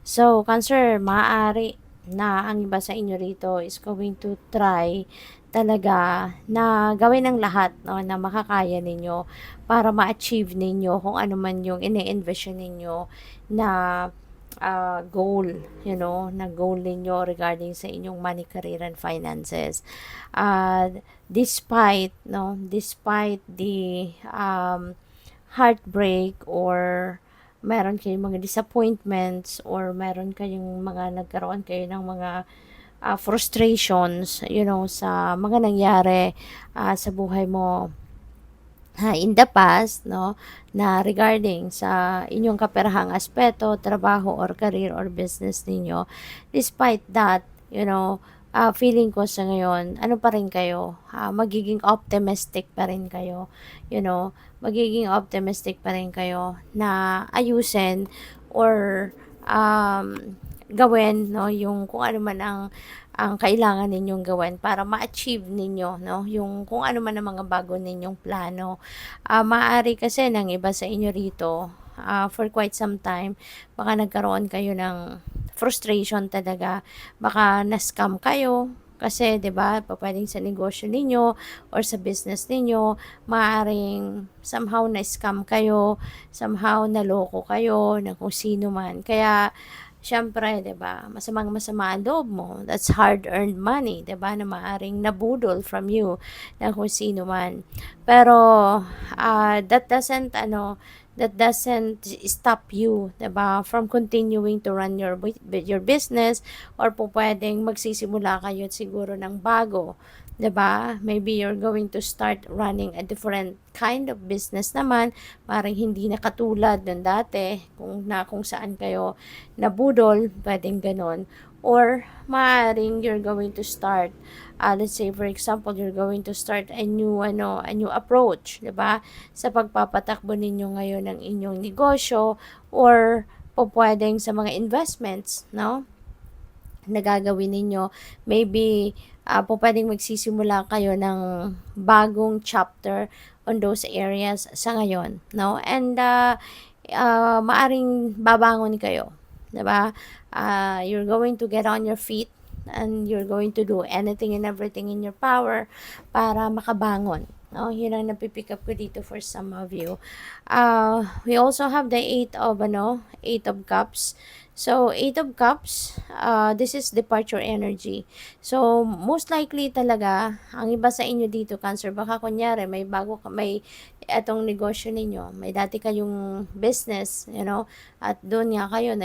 So, Cancer, maaari na ang iba sa inyo rito is going to try talaga na gawin ang lahat, no, na makakaya ninyo para ma-achieve ninyo kung ano man yung ine-envision ninyo na goal, na goal ninyo regarding sa inyong money, career, and finances. Despite the heartbreak, or meron kayong mga disappointments, or meron kayong nagkaroon kayo ng mga frustrations, sa mga nangyari sa buhay mo in the past, no, na regarding sa inyong kaperahang aspeto, trabaho or career or business ninyo. Despite that, feeling ko sa ngayon, ano pa rin kayo, magiging optimistic pa rin kayo, magiging optimistic pa rin kayo na ayusin or gawin, no, yung kung ano man ang kailangan ninyong gawin para ma-achieve ninyo, no, yung kung ano man ang mga bago ninyong plano. Maaari kasi ng iba sa inyo rito, for quite some time, baka nagkaroon kayo ng frustration talaga, baka na-scam kayo, kasi 'di ba, pwedeng sa negosyo ninyo or sa business ninyo, maaring somehow na-scam kayo, somehow naloko kayo ng kung sino man. Kaya siyempre, 'di ba, masamang-masama ang loob mo. That's hard-earned money, 'di ba, na maaring nabudol from you ng kung sino man. Pero that doesn't stop you, 'di ba, from continuing to run your business, or po pwedeng magsisimula kayo siguro ng bago. 'Di ba? Maybe you're going to start running a different kind of business naman, parang hindi na katulad ng dati kung saan kayo nabudol, pwedeng ganon. Or maaring you're going to start, let's say for example, you're going to start a new approach, 'di ba? Sa pagpapatakbo ninyo ngayon ng inyong negosyo, or po pwedeng sa mga investments, no? Na gagawin ninyo. Maybe po pwedeng magsisimula kayo ng bagong chapter on those areas sa ngayon, no? And maaring babangon kayo, 'di ba? You're going to get on your feet, and you're going to do anything and everything in your power para makabangon. No, yun ang napipick up ko dito for some of you. We also have the eight of cups. So, Eight of Cups, this is departure energy. So, most likely talaga, ang iba sa inyo dito, Cancer, baka kunyari, may etong negosyo ninyo, may dati kayong business, at doon nga kayo,